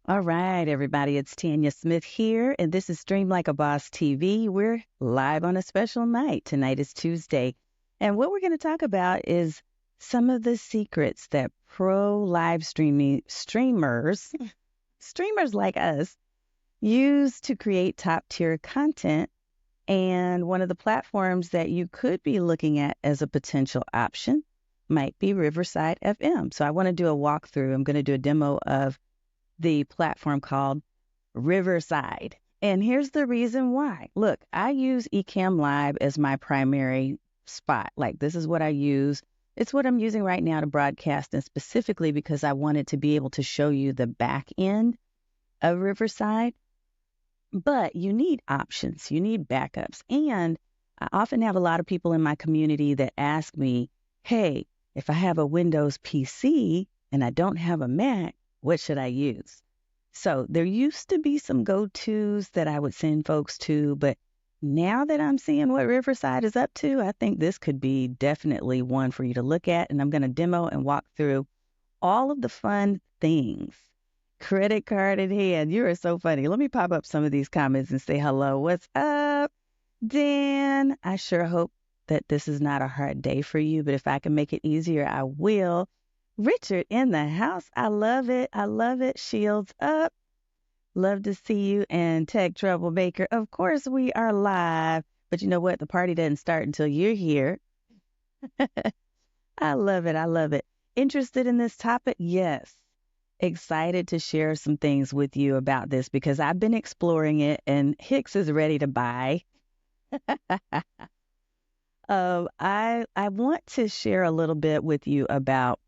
All right, everybody, it's Tanya Smith here, and this is Stream Like a Boss TV. We're live on a special night. Tonight is Tuesday, and what we're going to talk about is some of the secrets that pro live streaming streamers like us, use to create top tier content. And one of the platforms that you could be looking at as a potential option might be Riverside FM. So I want to do a walkthrough. I'm going to do a demo of the platform called Riverside. And here's the reason why. Look, I use Ecamm Live as my primary spot. Like, this is what I use. It's what I'm using right now to broadcast, and specifically because I wanted to be able to show you the back end of Riverside. But you need options, you need backups. And I often have a lot of people in my community that ask me, hey, if I have a Windows PC and I don't have a Mac, what should I use? So there used to be some go-tos that I would send folks to, but now that I'm seeing what Riverside is up to, I think this could be definitely one for you to look at. And I'm going to demo and walk through all of the fun things. Credit card in hand. You are so funny. Let me pop up some of these comments and say hello. What's up, Dan? I sure hope that this is not a hard day for you, but if I can make it easier, I will. Richard in the house. I love it. I love it. Shields up. Love to see you. And Tech Troublemaker. Of course, we are live, but you know what? The party doesn't start until you're here. I love it. I love it. Interested in this topic? Yes. Excited to share some things with you about this because I've been exploring it and Hicks is ready to buy. I want to share a little bit with you about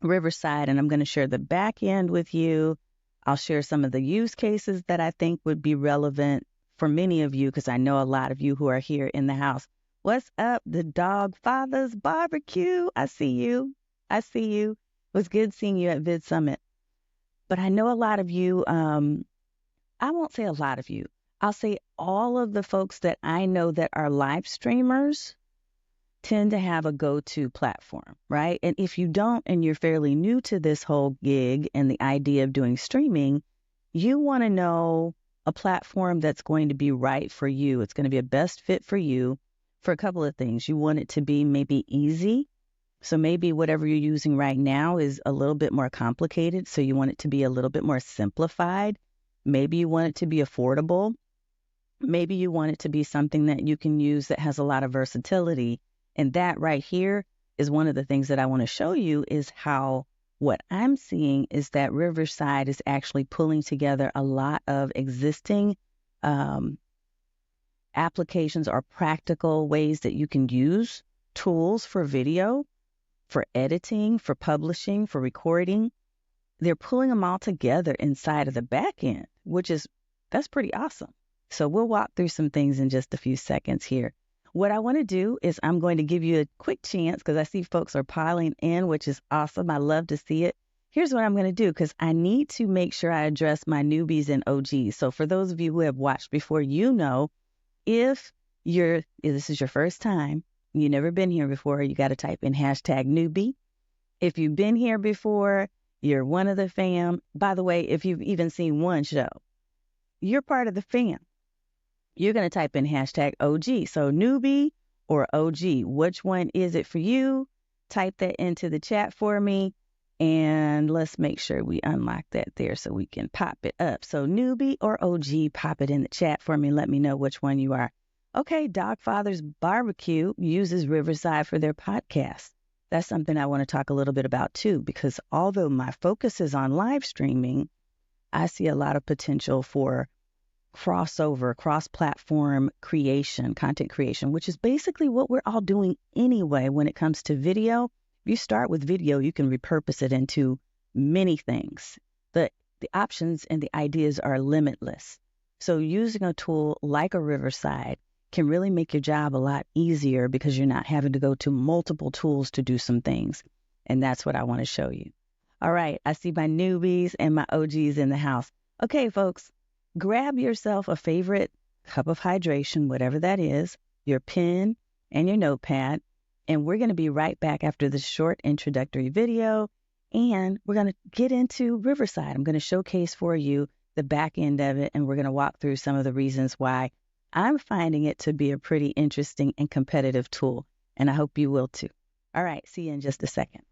Riverside, and I'm going to share the back end with you. I'll share some of the use cases that I think would be relevant for many of you because I know a lot of you who are here in the house. What's up, the Dog Father's Barbecue? I see you. I see you. It was good seeing you at Vid Summit. But I know a lot of you, I won't say a lot of you. I'll say all of the folks that I know that are live streamers tend to have a go-to platform, right? And if you don't, and you're fairly new to this whole gig and the idea of doing streaming, you want to know a platform that's going to be right for you. It's going to be a best fit for you for a couple of things. You want it to be maybe easy. So maybe whatever you're using right now is a little bit more complicated. So you want it to be a little bit more simplified. Maybe you want it to be affordable. Maybe you want it to be something that you can use that has a lot of versatility. And that right here is one of the things that I want to show you is how what I'm seeing is that Riverside is actually pulling together a lot of existing applications or practical ways that you can use tools for video, for editing, for publishing, for recording. They're pulling them all together inside of the back end, that's pretty awesome. So we'll walk through some things in just a few seconds here. What I want to do is I'm going to give you a quick chance because I see folks are piling in, which is awesome. I love to see it. Here's what I'm going to do because I need to make sure I address my newbies and OGs. So for those of you who have watched before, you know, if this is your first time, you've never been here before, you got to type in hashtag newbie. If you've been here before, you're one of the fam. By the way, if you've even seen one show, you're part of the fam. You're going to type in hashtag OG. So newbie or OG, which one is it for you? Type that into the chat for me. And let's make sure we unlock that there so we can pop it up. So newbie or OG, pop it in the chat for me. Let me know which one you are. Okay, Dogfather's Barbecue uses Riverside for their podcast. That's something I want to talk a little bit about too, because although my focus is on live streaming, I see a lot of potential for crossover, cross-platform creation, content creation, which is basically what we're all doing anyway when it comes to video. If you start with video, you can repurpose it into many things. The options and the ideas are limitless. So using a tool like a Riverside can really make your job a lot easier because you're not having to go to multiple tools to do some things. And that's what I want to show you. All right, I see my newbies and my OGs in the house. Okay, folks, grab yourself a favorite cup of hydration, whatever that is, your pen and your notepad, and we're going to be right back after this short introductory video, And we're going to get into Riverside. I'm going to showcase for you the back end of it, and we're going to walk through some of the reasons why I'm finding it to be a pretty interesting and competitive tool, and I hope you will too. All right, see you in just a second.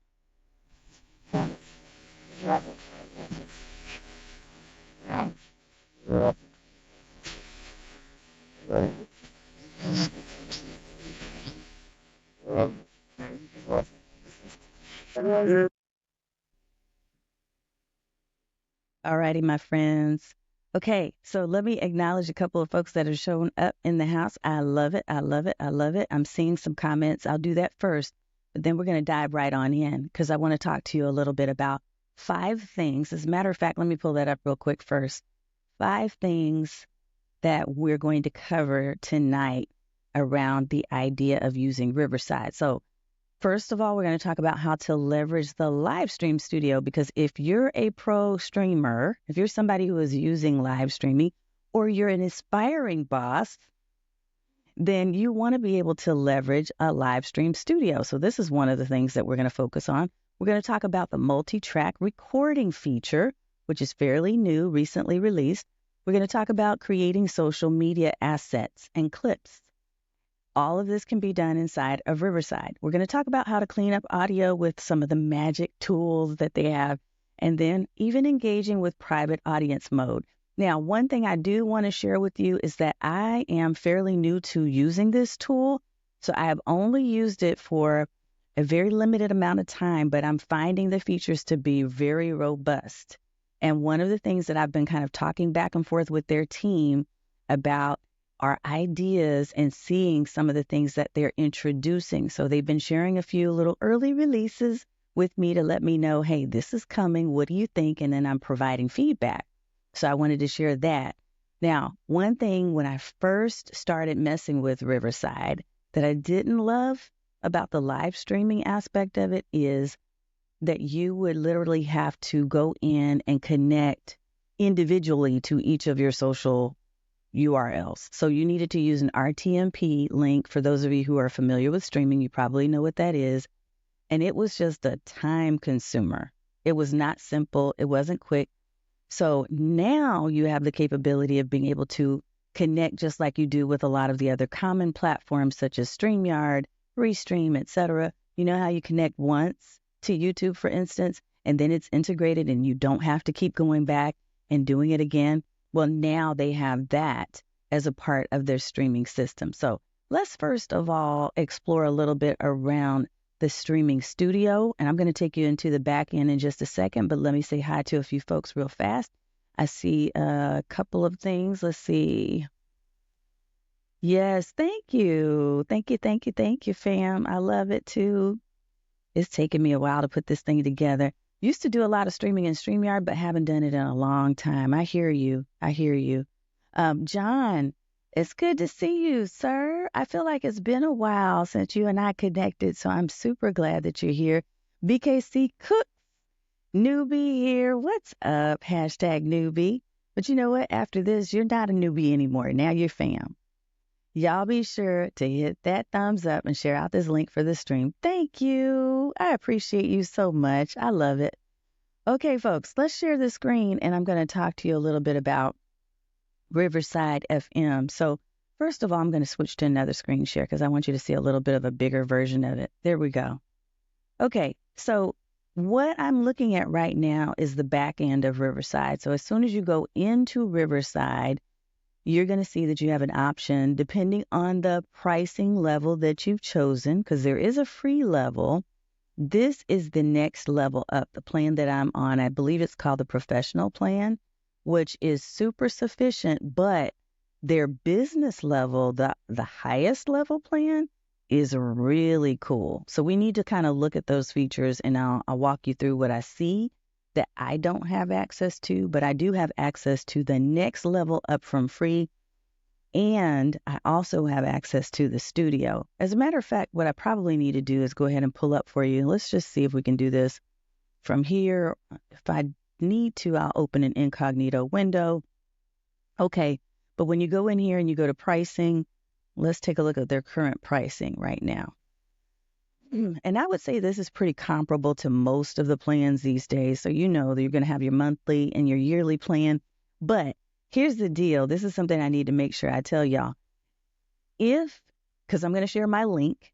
All righty, my friends. Okay, so let me acknowledge a couple of folks that are showing up in the house. I love it. I love it. I love it. I'm seeing some comments. I'll do that first, but then we're going to dive right on in because I want to talk to you a little bit about 5 things. As a matter of fact, let me pull that up real quick first. 5 things that we're going to cover tonight around the idea of using Riverside. So first of all, we're going to talk about how to leverage the live stream studio, because if you're a pro streamer, if you're somebody who is using live streaming, or you're an aspiring boss, then you want to be able to leverage a live stream studio. So this is one of the things that we're going to focus on. We're going to talk about the multi-track recording feature, which is fairly new, recently released. We're going to talk about creating social media assets and clips. All of this can be done inside of Riverside. We're going to talk about how to clean up audio with some of the magic tools that they have, and then even engaging with private audience mode. Now, one thing I do want to share with you is that I am fairly new to using this tool, so I have only used it for a very limited amount of time, but I'm finding the features to be very robust. And one of the things that I've been kind of talking back and forth with their team about our ideas and seeing some of the things that they're introducing. So they've been sharing a few little early releases with me to let me know, hey, this is coming. What do you think? And then I'm providing feedback. So I wanted to share that. Now, one thing when I first started messing with Riverside that I didn't love about the live streaming aspect of it is that you would literally have to go in and connect individually to each of your social URLs. So you needed to use an RTMP link. For those of you who are familiar with streaming, you probably know what that is. And it was just a time consumer. It was not simple. It wasn't quick. So now you have the capability of being able to connect just like you do with a lot of the other common platforms such as StreamYard, Restream, etc. You know how you connect once to YouTube, for instance, and then it's integrated and you don't have to keep going back and doing it again. Well, now they have that as a part of their streaming system. So let's first of all explore a little bit around the streaming studio. And I'm going to take you into the back end in just a second, but let me say hi to a few folks real fast. I see a couple of things. Let's see. Yes, thank you. Thank you, thank you, thank you, fam. I love it too. It's taken me a while to put this thing together. Used to do a lot of streaming in StreamYard, but haven't done it in a long time. I hear you. I hear you. John, it's good to see you, sir. I feel like it's been a while since you and I connected, so I'm super glad that you're here. BKC Cook, newbie here. What's up? Hashtag newbie. But you know what? After this, you're not a newbie anymore. Now you're fam. Y'all be sure to hit that thumbs up and share out this link for the stream. Thank you. I appreciate you so much. I love it. Okay, folks, let's share the screen, and I'm going to talk to you a little bit about Riverside FM. So first of all, I'm going to switch to another screen share because I want you to see a little bit of a bigger version of it. There we go. Okay, so what I'm looking at right now is the back end of Riverside. So as soon as you go into Riverside, you're going to see that you have an option depending on the pricing level that you've chosen, because there is a free level. This is the next level up, the plan that I'm on. I believe it's called the professional plan, which is super sufficient, but their business level, the highest level plan, is really cool. So we need to kind of look at those features, and I'll walk you through what I see that I don't have access to, but I do have access to the next level up from free. And I also have access to the studio. As a matter of fact, what I probably need to do is go ahead and pull up for you. Let's just see if we can do this from here. If I need to, I'll open an incognito window. Okay, but when you go in here and you go to pricing, let's take a look at their current pricing right now. And I would say this is pretty comparable to most of the plans these days. So you know that you're going to have your monthly and your yearly plan. But here's the deal. This is something I need to make sure I tell y'all. Because I'm going to share my link,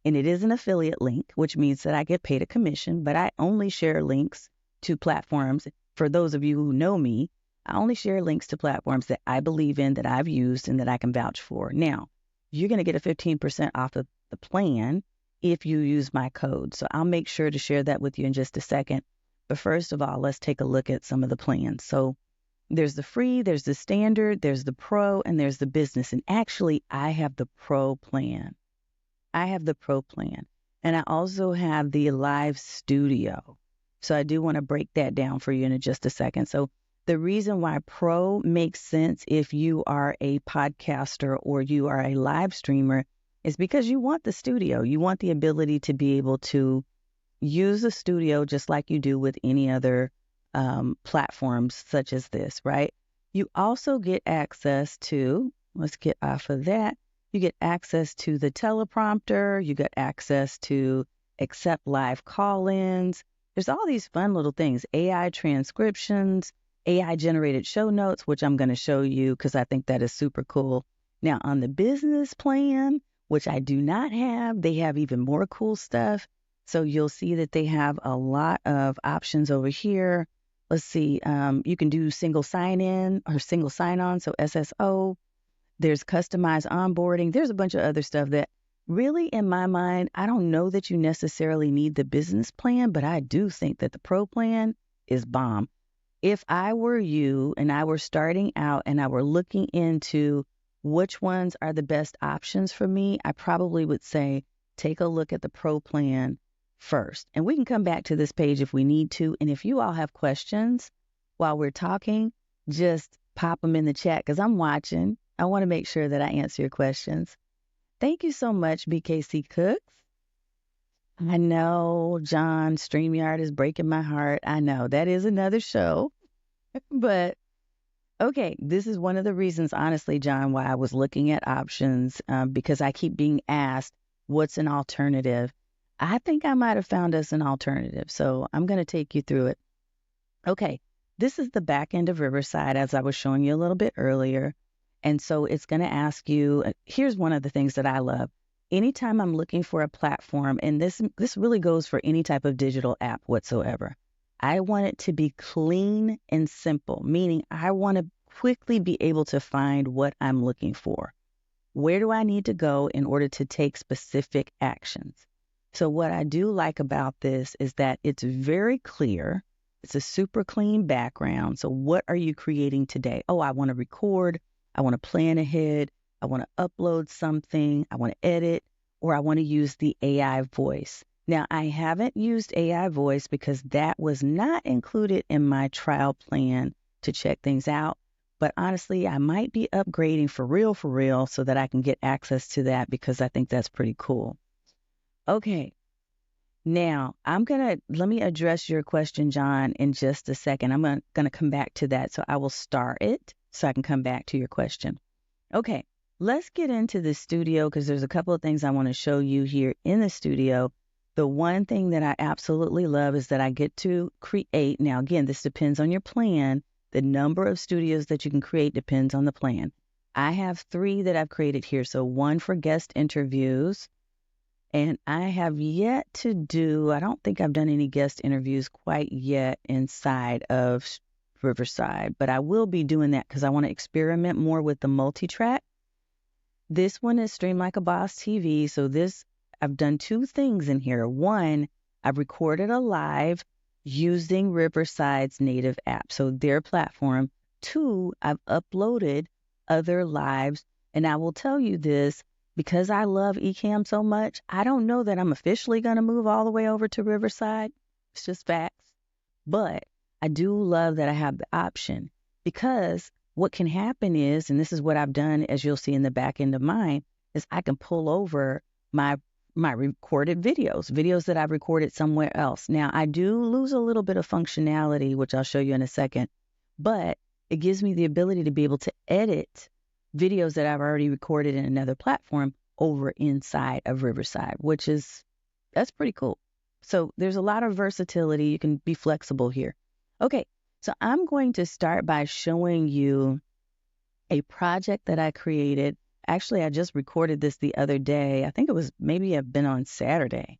and it is an affiliate link, which means that I get paid a commission, but I only share links to platforms. For those of you who know me, I only share links to platforms that I believe in, that I've used, and that I can vouch for. Now, you're going to get a 15% off of the plan if you use my code. So I'll make sure to share that with you in just a second. But first of all, let's take a look at some of the plans. So there's the free, there's the standard, there's the pro, and there's the business. And actually, I have the pro plan. And I also have the live studio. So I do want to break that down for you in just a second. So the reason why pro makes sense if you are a podcaster or you are a live streamer is because you want the studio. You want the ability to be able to use a studio just like you do with any other platforms such as this, right? You also get access to, let's get off of that. You get access to the teleprompter. You get access to accept live call-ins. There's all these fun little things, AI transcriptions, AI generated show notes, which I'm going to show you because I think that is super cool. Now on the business plan, which I do not have, they have even more cool stuff. So you'll see that they have a lot of options over here. Let's see, you can do single sign-in or single sign-on, so SSO. There's customized onboarding. There's a bunch of other stuff that really, in my mind, I don't know that you necessarily need the business plan, but I do think that the pro plan is bomb. If I were you and I were starting out and I were looking into which ones are the best options for me, I probably would say take a look at the pro plan first. And we can come back to this page if we need to. And if you all have questions while we're talking, just pop them in the chat because I'm watching. I want to make sure that I answer your questions. Thank you so much, BKC Cooks. I know, John, StreamYard is breaking my heart. I know that is another show. But okay, this is one of the reasons, honestly, John, why I was looking at options because I keep being asked, what's an alternative? I think I might have found us an alternative. So I'm going to take you through it. Okay, this is the back end of Riverside, as I was showing you a little bit earlier. And so it's going to ask you, here's one of the things that I love. Anytime I'm looking for a platform, and this really goes for any type of digital app whatsoever, I want it to be clean and simple, meaning I want to quickly be able to find what I'm looking for. Where do I need to go in order to take specific actions? So what I do like about this is that it's very clear. It's a super clean background. So what are you creating today? Oh, I want to record. I want to plan ahead. I want to upload something. I want to edit, or I want to use the AI voice. Now, I haven't used AI voice because that was not included in my trial plan to check things out. But honestly, I might be upgrading for real, so that I can get access to that because I think that's pretty cool. Okay. Now, let me address your question, John, in just a second. I'm going to come back to that. So I will start it so I can come back to your question. Okay, let's get into the studio because there's a couple of things I want to show you here in the studio. The one thing that I absolutely love is that I get to create. Now, again, this depends on your plan. The number of studios that you can create depends on the plan. I have 3 that I've created here. So 1 for guest interviews. And I have yet to do, I don't think I've done any guest interviews quite yet inside of Riverside, but I will be doing that because I want to experiment more with the multi-track. This one is Stream Like a Boss TV. So I've done 2 things in here. 1, I've recorded a live using Riverside's native app, so their platform. 2, I've uploaded other lives. And I will tell you this, because I love Ecamm so much, I don't know that I'm officially going to move all the way over to Riverside. It's just facts. But I do love that I have the option because what can happen is, and this is what I've done, as you'll see in the back end of mine, is I can pull over my recorded videos that I've recorded somewhere else. Now, I do lose a little bit of functionality, which I'll show you in a second, but it gives me the ability to be able to edit videos that I've already recorded in another platform over inside of Riverside, which is That's pretty cool. So there's a lot of versatility. You can be flexible here. Okay, so I'm going to start by showing you a project that I created. Actually, I just recorded this the other day. I think it was maybe I've been on Saturday.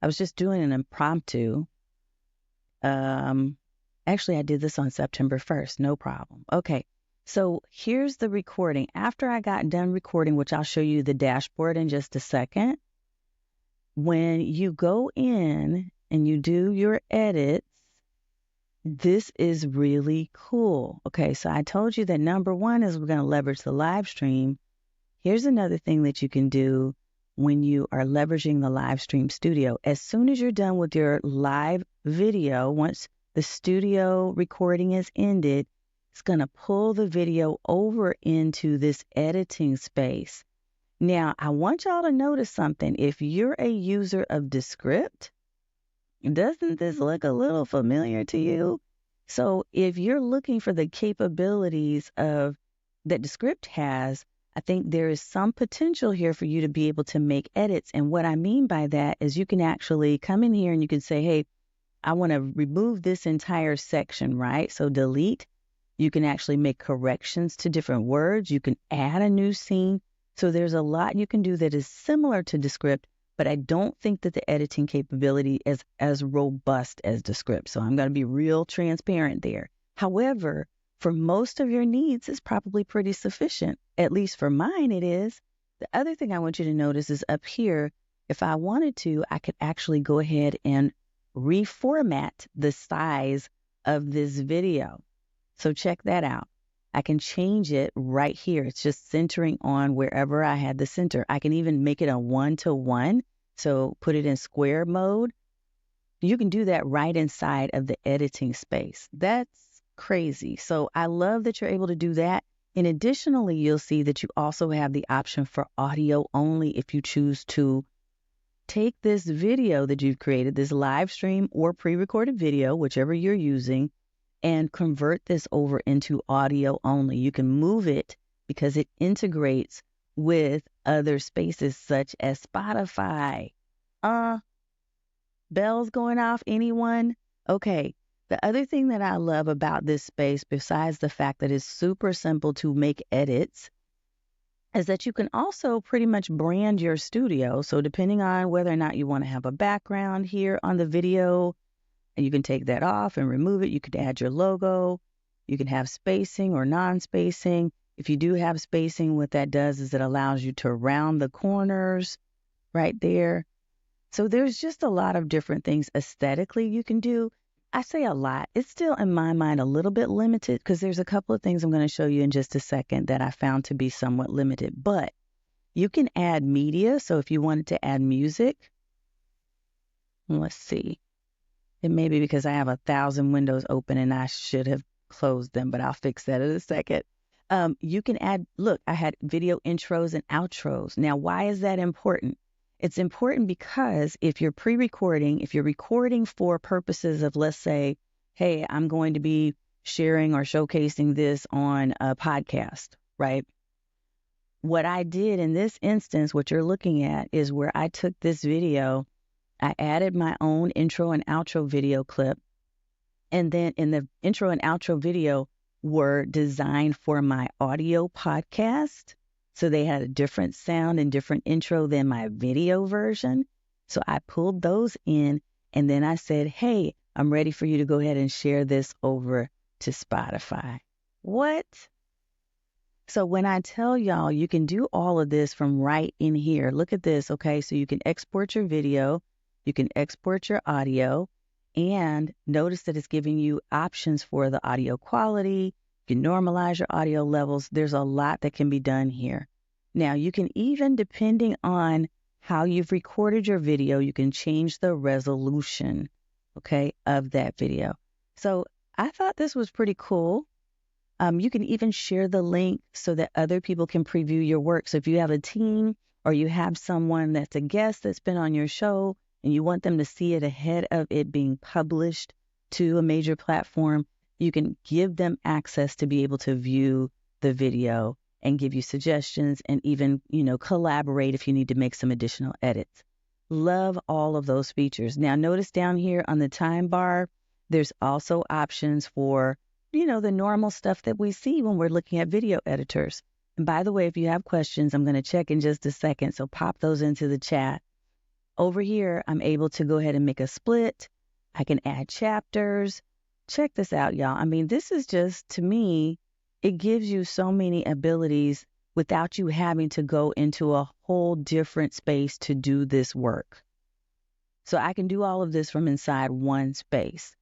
I was just doing an impromptu. Um, Actually, I did this on September 1st. No problem. Okay, so here's the recording. After I got done recording, which I'll show you the dashboard in just a second, when you go in and you do your edits, this is really cool. Okay, so I told you that number one is we're going to leverage the live stream. Here's another thing that you can do when you are leveraging the live stream studio. As soon as you're done with your live video, once the studio recording is ended, it's going to pull the video over into this editing space. Now, I want y'all to notice something. If you're a user of Descript, doesn't this look a little familiar to you? So if you're looking for the capabilities of that Descript has, I think there is some potential here for you to be able to make edits. And what I mean by that is you can actually come in here and you can say, hey, I want to remove this entire section, right? So delete. You can actually make corrections to different words. You can add a new scene. So there's a lot you can do that is similar to Descript, but I don't think that the editing capability is as robust as Descript. So I'm going to be real transparent there. However, for most of your needs, it's probably pretty sufficient. At least for mine, it is. The other thing I want you to notice is up here, if I wanted to, I could actually go ahead and reformat the size of this video. So check that out. I can change it right here. It's just centering on wherever I had the center. I can even make it a 1-to-1. So put it in square mode. You can do that right inside of the editing space. That's crazy. So I love that you're able to do that. And additionally, you'll see that you also have the option for audio only if you choose to take this video that you've created, this live stream or pre-recorded video, whichever you're using, and convert this over into audio only. You can move it because it integrates with other spaces such as Spotify. Bells going off, anyone? Okay. The other thing that I love about this space, besides the fact that it's super simple to make edits, is that you can also pretty much brand your studio. So depending on whether or not you want to have a background here on the video, and you can take that off and remove it. You could add your logo. You can have spacing or non-spacing. If you do have spacing, what that does is it allows you to round the corners right there. So there's just a lot of different things aesthetically you can do. I say a lot. It's still, in my mind, a little bit limited because there's a couple of things I'm going to show you in just a second that I found to be somewhat limited. But you can add media. So if you wanted to add music, let's see. It may be because I have 1,000 windows open and I should have closed them, but I'll fix that in a second. You can add, look, I had video intros and outros. Now, why is that important? It's important because if you're pre-recording, if you're recording for purposes of, let's say, hey, I'm going to be sharing or showcasing this on a podcast, right? What I did in this instance, what you're looking at is where I took this video, I added my own intro and outro video clip. And then in the intro and outro video were designed for my audio podcast. So they had a different sound and different intro than my video version. So I pulled those in and then I said, hey, I'm ready for you to go ahead and share this over to Spotify. What? So when I tell y'all you can do all of this from right in here, look at this, okay? So you can export your video. You can export your audio, and notice that it's giving you options for the audio quality. You can normalize your audio levels. There's a lot that can be done here. Now, you can even, depending on how you've recorded your video, you can change the resolution, okay, of that video. So I thought this was pretty cool. You can even share the link so that other people can preview your work. So if you have a team or you have someone that's a guest that's been on your show, and you want them to see it ahead of it being published to a major platform, you can give them access to be able to view the video and give you suggestions and even, collaborate if you need to make some additional edits. Love all of those features. Now, notice down here on the time bar, there's also options for, the normal stuff that we see when we're looking at video editors. And by the way, if you have questions, I'm going to check in just a second, so pop those into the chat. Over here, I'm able to go ahead and make a split. I can add chapters. Check this out, y'all. I mean, this is just, to me, it gives you so many abilities without you having to go into a whole different space to do this work. So I can do all of this from inside one space.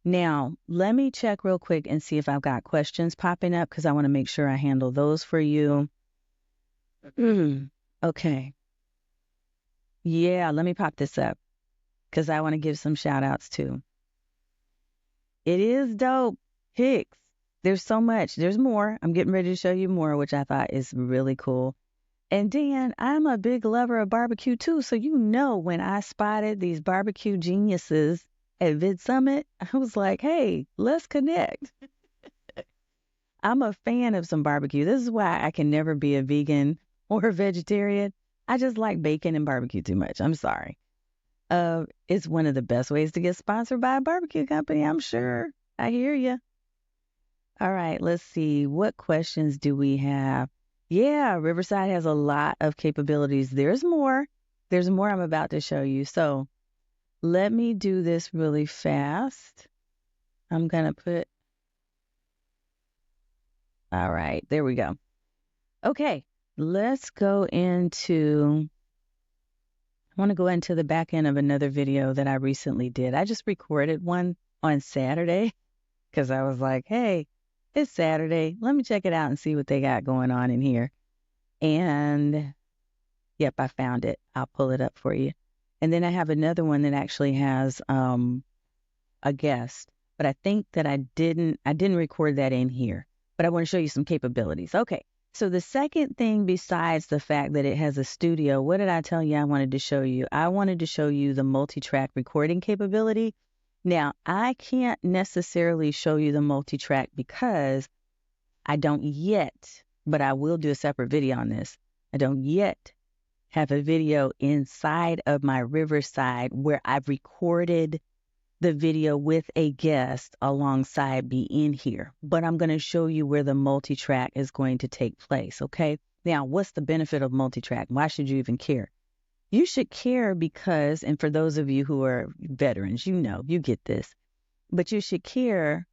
Now, let me check real quick and see if I've got questions popping up, because I want to make sure I handle those for you. Okay. Yeah, let me pop this up, because I want to give some shout outs too. It is dope. Hicks. There's so much. There's more. I'm getting ready to show you more, which I thought is really cool. And Dan, I'm a big lover of barbecue too. So when I spotted these barbecue geniuses at Vid Summit, I was like, hey, let's connect. I'm a fan of some barbecue. This is why I can never be a vegan or a vegetarian. I just like bacon and barbecue too much. I'm sorry. It's one of the best ways to get sponsored by a barbecue company, I'm sure. I hear you. All right, let's see. What questions do we have? Yeah, Riverside has a lot of capabilities. There's more. There's more I'm about to show you. So let me do this really fast. I'm going to put... All right, there we go. Okay, let's go into... I want to go into the back end of another video that I recently did. I just recorded one on Saturday because I was like, hey, it's Saturday. Let me check it out and see what they got going on in here. And yep, I found it. I'll pull it up for you. And then I have another one that actually has a guest, but I think that I didn't record that in here, but I want to show you some capabilities. Okay. So the second thing besides the fact that it has a studio, what did I tell you I wanted to show you? I wanted to show you the multi-track recording capability. Now, I can't necessarily show you the multi-track because I don't yet, but I will do a separate video on this. I don't yet have a video inside of my Riverside where I've recorded the video with a guest alongside me in here, but I'm going to show you where the multi-track is going to take place, okay? Now, what's the benefit of multi-track? Why should you even care? You should care because, and for those of you who are veterans, you get this, but you should care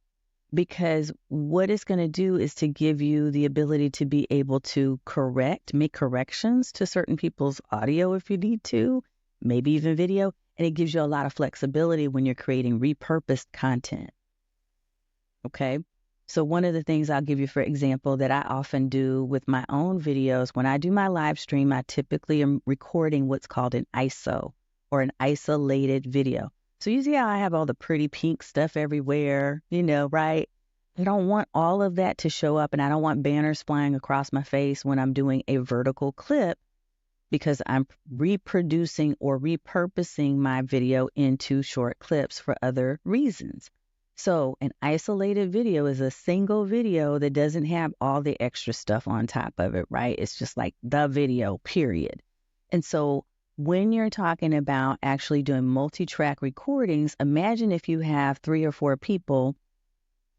because what it's going to do is to give you the ability to be able to make corrections to certain people's audio if you need to, maybe even video. And it gives you a lot of flexibility when you're creating repurposed content. Okay. So one of the things I'll give you, for example, that I often do with my own videos, when I do my live stream, I typically am recording what's called an ISO or an isolated video. So you see how I have all the pretty pink stuff everywhere, right? I don't want all of that to show up, and I don't want banners flying across my face when I'm doing a vertical clip, because I'm reproducing or repurposing my video into short clips for other reasons. So an isolated video is a single video that doesn't have all the extra stuff on top of it, right? It's just like the video, period. And so when you're talking about actually doing multi-track recordings, imagine if you have 3 or 4 people,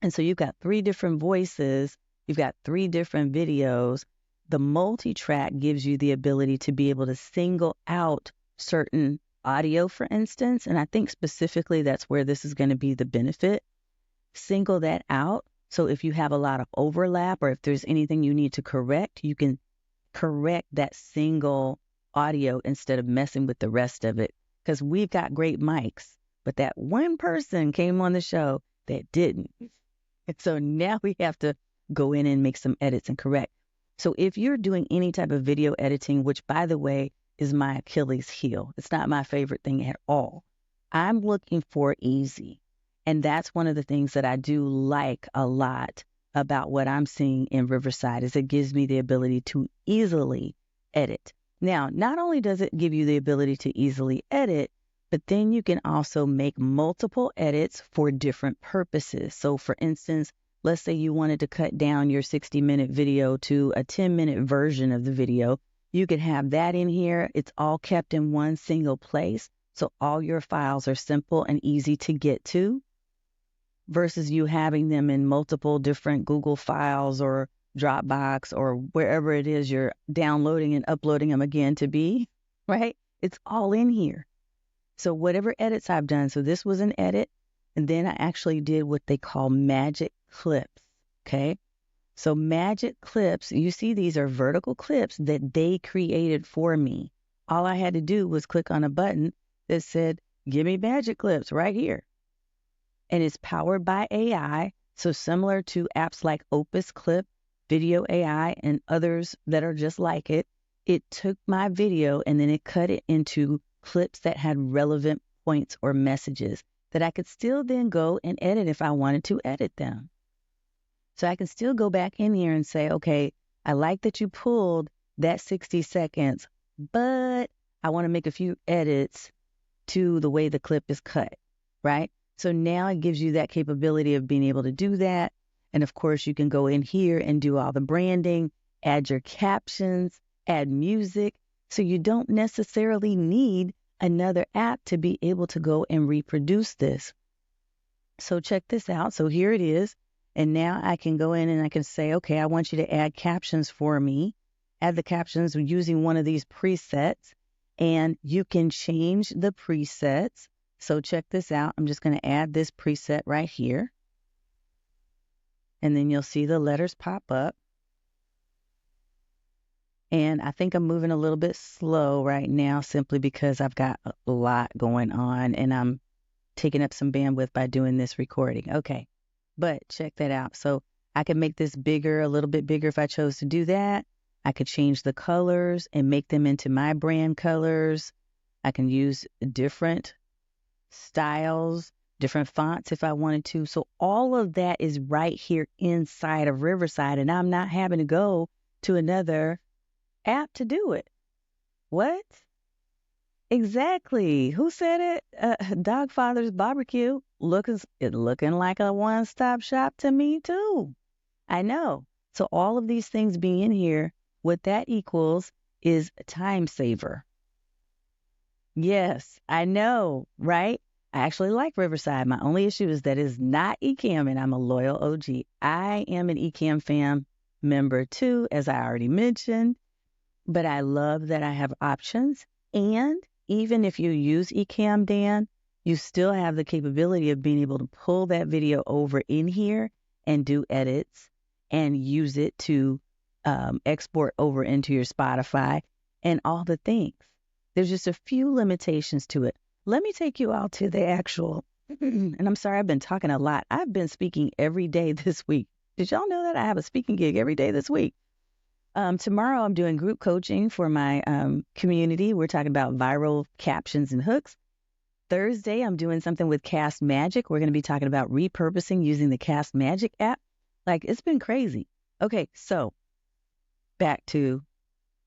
and so you've got 3 different voices, you've got 3 different videos. The multi-track gives you the ability to be able to single out certain audio, for instance, and I think specifically that's where this is going to be the benefit. Single that out. So if you have a lot of overlap or if there's anything you need to correct, you can correct that single audio instead of messing with the rest of it. Because we've got great mics, but that one person came on the show that didn't. And so now we have to go in and make some edits and correct. So if you're doing any type of video editing, which, by the way, is my Achilles heel, it's not my favorite thing at all. I'm looking for easy. And that's one of the things that I do like a lot about what I'm seeing in Riverside is it gives me the ability to easily edit. Now, not only does it give you the ability to easily edit, but then you can also make multiple edits for different purposes. So, for instance, let's say you wanted to cut down your 60-minute video to a 10-minute version of the video. You can have that in here. It's all kept in one single place. So all your files are simple and easy to get to versus you having them in multiple different Google files or Dropbox or wherever it is you're downloading and uploading them again to be, right? It's all in here. So whatever edits I've done, so this was an edit, and then I actually did what they call magic clips, okay? So magic clips, you see these are vertical clips that they created for me. All I had to do was click on a button that said, give me magic clips right here. And it's powered by AI, so similar to apps like Opus Clip, Video AI, and others that are just like it. It took my video and then it cut it into clips that had relevant points or messages that I could still then go and edit if I wanted to edit them. So I can still go back in here and say, okay, I like that you pulled that 60 seconds, but I want to make a few edits to the way the clip is cut, right? So now it gives you that capability of being able to do that. And of course, you can go in here and do all the branding, add your captions, add music. So you don't necessarily need another app to be able to go and reproduce this. So check this out. So here it is. And now I can go in and I can say, okay, I want you to add captions for me. Add the captions using one of these presets. And you can change the presets. So check this out. I'm just going to add this preset right here. And then you'll see the letters pop up. And I think I'm moving a little bit slow right now simply because I've got a lot going on and I'm taking up some bandwidth by doing this recording. Okay, but check that out. So I can make this bigger, a little bit bigger if I chose to do that. I could change the colors and make them into my brand colors. I can use different styles, different fonts if I wanted to. So all of that is right here inside of Riverside, and I'm not having to go to another app to do it. What? Exactly. Who said it? Dogfather's Barbecue. Looking like a one-stop shop to me too. I know. So all of these things being in here, what that equals is a time saver. Yes, I know, right? I actually like Riverside. My only issue is that it's not Ecamm, and I'm a loyal OG. I am an Ecamm fam member too, as I already mentioned. But I love that I have options. And even if you use Ecamm, Dan, you still have the capability of being able to pull that video over in here and do edits and use it to export over into your Spotify and all the things. There's just a few limitations to it. Let me take you all to the actual, and I'm sorry, I've been talking a lot. I've been speaking every day this week. Did y'all know that I have a speaking gig every day this week? Tomorrow I'm doing group coaching for my community. We're talking about viral captions and hooks. Thursday, I'm doing something with Cast Magic. We're going to be talking about repurposing using the Cast Magic app. Like, it's been crazy. Okay, so back to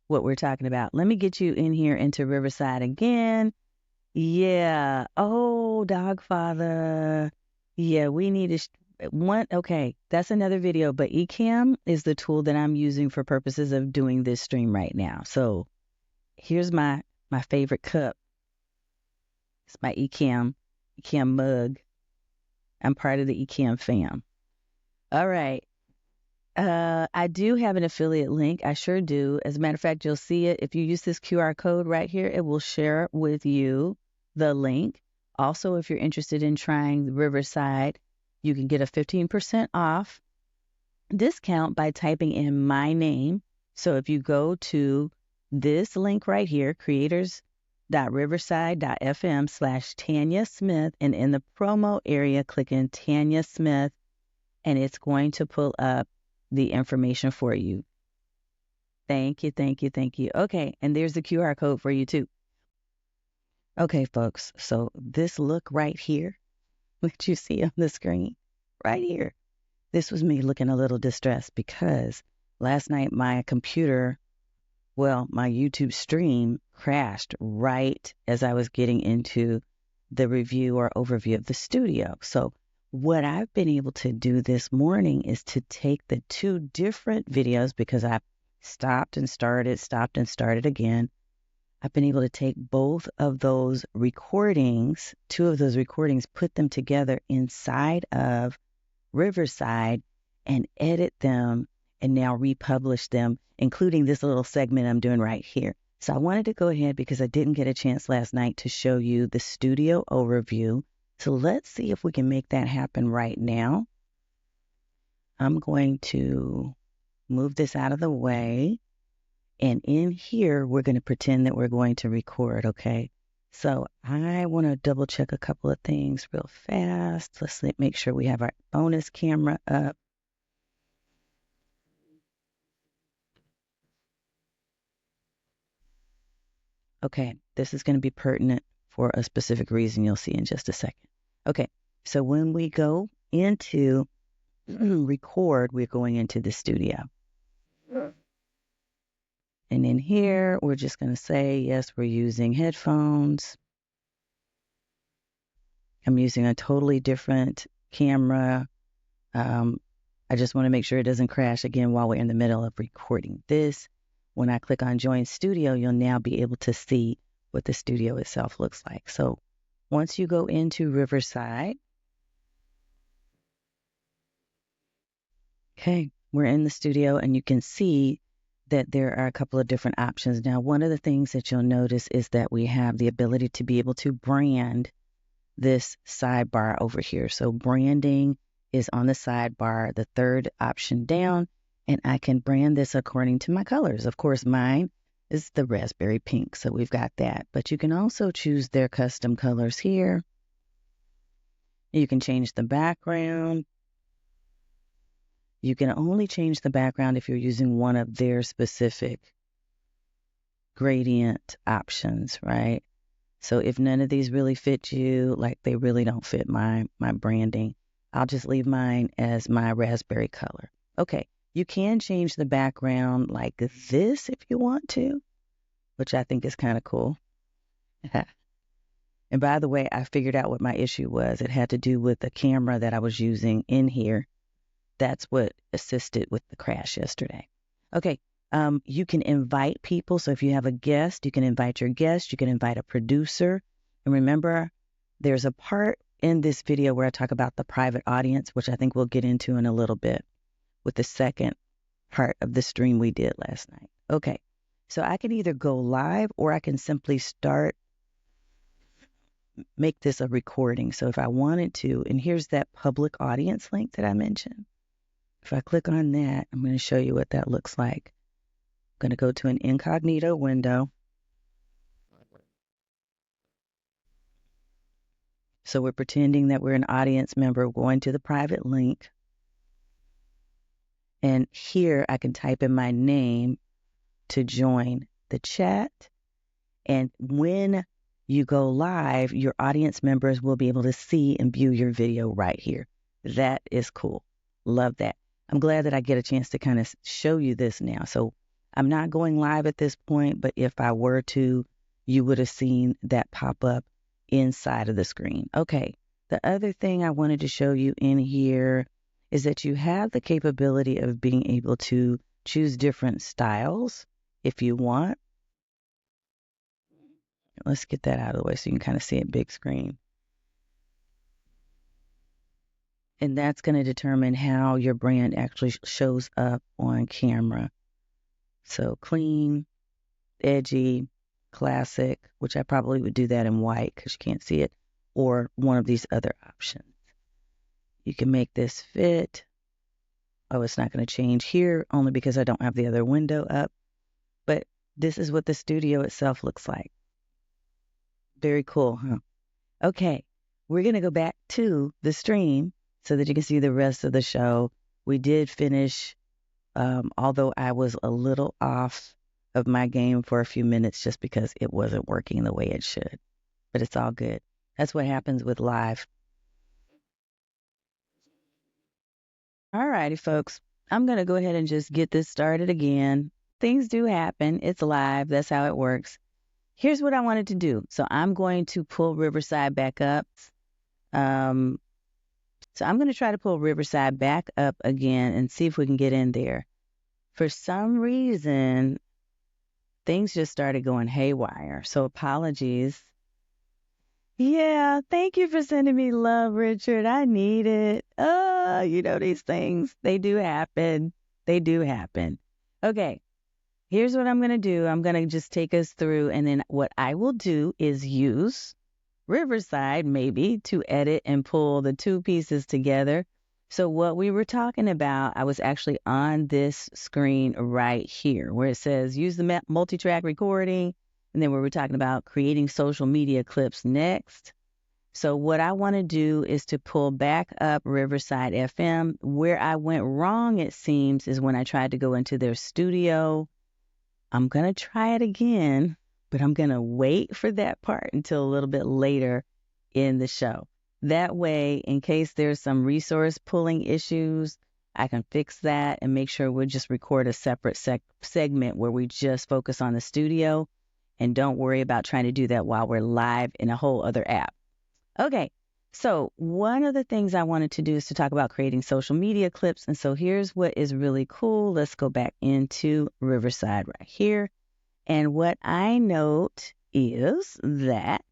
what we're talking about. Let me get you in here into Riverside again. Yeah. Oh, Dogfather. Yeah, we need to... Okay, that's another video, but Ecamm is the tool that I'm using for purposes of doing this stream right now. So here's my favorite cup. It's my Ecamm mug. I'm part of the Ecamm fam. All right. I do have an affiliate link. I sure do. As a matter of fact, you'll see it. If you use this QR code right here, it will share with you the link. Also, if you're interested in trying Riverside, you can get a 15% off discount by typing in my name. So if you go to this link right here, creators.riverside.fm/Tanya Smith, and in the promo area, click in Tanya Smith, and it's going to pull up the information for you. Thank you, thank you, thank you. Okay, and there's the QR code for you too. Okay, folks, so this look right here, what you see on the screen right here, this was me looking a little distressed because last night my computer, my YouTube stream crashed right as I was getting into the review or overview of the studio. So what I've been able to do this morning is to take the two different videos, because I stopped and started again. I've been able to take both of those recordings, two of those recordings, put them together inside of Riverside and edit them and now republish them, including this little segment I'm doing right here. So I wanted to go ahead because I didn't get a chance last night to show you the studio overview. So let's see if we can make that happen right now. I'm going to move this out of the way. And in here, we're going to pretend that we're going to record, okay? So I want to double check a couple of things real fast. Let's make sure we have our bonus camera up. Okay, this is going to be pertinent for a specific reason you'll see in just a second. Okay, so when we go into record, we're going into the studio. And in here, we're just going to say, yes, we're using headphones. I'm using a totally different camera. I just want to make sure it doesn't crash again while we're in the middle of recording this. When I click on Join Studio, you'll now be able to see what the studio itself looks like. So once you go into Riverside, okay, we're in the studio and you can see that there are a couple of different options. Now, one of the things that you'll notice is that we have the ability to be able to brand this sidebar over here. So branding is on the sidebar, the third option down, and I can brand this according to my colors. Of course, mine is the raspberry pink, so we've got that. But you can also choose their custom colors here. You can change the background. You can only change the background if you're using one of their specific gradient options, right? So if none of these really fit you, like they really don't fit my branding, I'll just leave mine as my raspberry color. Okay, you can change the background like this if you want to, which I think is kind of cool. And by the way, I figured out what my issue was. It had to do with the camera that I was using in here. That's what assisted with the crash yesterday. Okay, you can invite people. So if you have a guest, you can invite your guest. You can invite a producer. And remember, there's a part in this video where I talk about the private audience, which I think we'll get into in a little bit with the second part of the stream we did last night. Okay, so I can either go live or I can simply make this a recording. So if I wanted to, and here's that public audience link that I mentioned. If I click on that, I'm going to show you what that looks like. I'm going to go to an incognito window. So we're pretending that we're an audience member going to the private link. And here I can type in my name to join the chat. And when you go live, your audience members will be able to see and view your video right here. That is cool. Love that. I'm glad that I get a chance to kind of show you this now. So I'm not going live at this point, but if I were to, you would have seen that pop up inside of the screen. Okay, the other thing I wanted to show you in here is that you have the capability of being able to choose different styles if you want. Let's get that out of the way so you can kind of see it big screen. And that's going to determine how your brand actually shows up on camera. So clean, edgy, classic, which I probably would do that in white because you can't see it, or one of these other options. You can make this fit. Oh, it's not going to change here only because I don't have the other window up. But this is what the studio itself looks like. Very cool, huh? Okay, we're going to go back to the stream so that you can see the rest of the show. We did finish, although I was a little off of my game for a few minutes just because it wasn't working the way it should. But it's all good. That's what happens with live. All righty, folks. I'm going to go ahead and just get this started again. Things do happen. It's live. That's how it works. Here's what I wanted to do. So I'm going to pull Riverside back up. So I'm going to try to pull Riverside back up again and see if we can get in there. For some reason, things just started going haywire. So apologies. Yeah, thank you for sending me love, Richard. I need it. These things, they do happen. They do happen. Okay, here's what I'm going to do. I'm going to just take us through, and then what I will do is use Riverside maybe to edit and pull the two pieces together. So what we were talking about, I was actually on this screen right here where it says use the multi-track recording. And then we were talking about creating social media clips next. So what I want to do is to pull back up Riverside FM. Where I went wrong, it seems, is when I tried to go into their studio. I'm going to try it again, but I'm going to wait for that part until a little bit later in the show. That way, in case there's some resource pulling issues, I can fix that and make sure we'll just record a separate segment where we just focus on the studio and don't worry about trying to do that while we're live in a whole other app. Okay, so one of the things I wanted to do is to talk about creating social media clips. And so here's what is really cool. Let's go back into Riverside right here. And what I note is that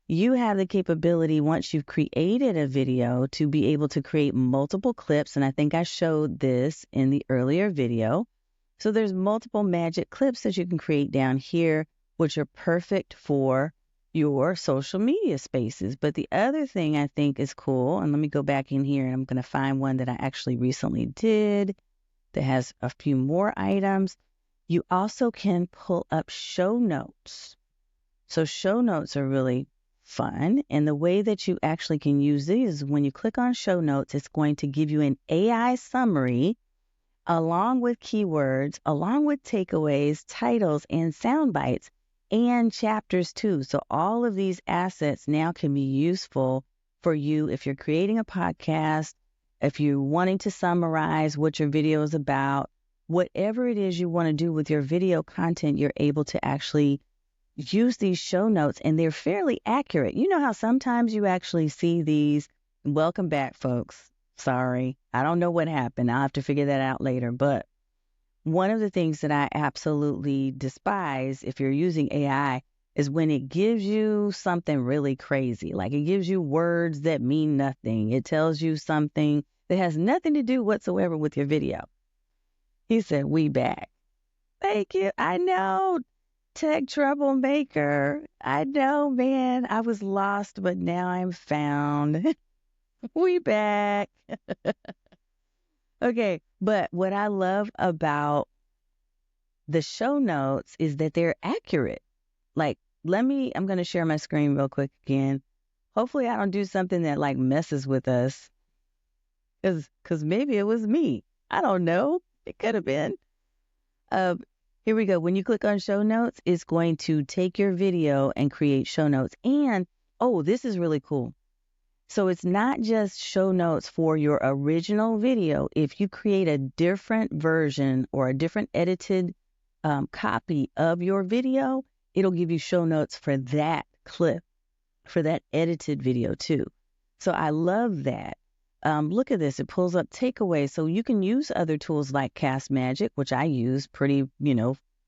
you have the capability, once you've created a video, to be able to create multiple clips. And I think I showed this in the earlier video. So there's multiple magic clips that you can create down here, which are perfect for your social media spaces. But the other thing I think is cool, and let me go back in here and I'm going to find one that I actually recently did that has a few more items. You also can pull up show notes. So show notes are really fun. And the way that you actually can use these is when you click on show notes, it's going to give you an AI summary along with keywords, along with takeaways, titles, and sound bites, and chapters too. So all of these assets now can be useful for you if you're creating a podcast, if you're wanting to summarize what your video is about, whatever it is you want to do with your video content, you're able to actually use these show notes, and they're fairly accurate. You know how sometimes you actually see these, welcome back, folks. Sorry, I don't know what happened. I'll have to figure that out later. But one of the things that I absolutely despise if you're using AI is when it gives you something really crazy. Like it gives you words that mean nothing. It tells you something that has nothing to do whatsoever with your video. He said, we back. Thank you. I know. Tech troublemaker. I know, man. I was lost, but now I'm found. We back. Okay, but what I love about the show notes is that they're accurate. Like, I'm going to share my screen real quick again. Hopefully I don't do something that like messes with us. Because maybe it was me. I don't know. It could have been. Here we go. When you click on show notes, it's going to take your video and create show notes. And, oh, this is really cool. So it's not just show notes for your original video. If you create a different version or a different edited copy of your video, it'll give you show notes for that clip, for that edited video too. So I love that. Look at this. It pulls up takeaways. So you can use other tools like Cast Magic, which I use pretty,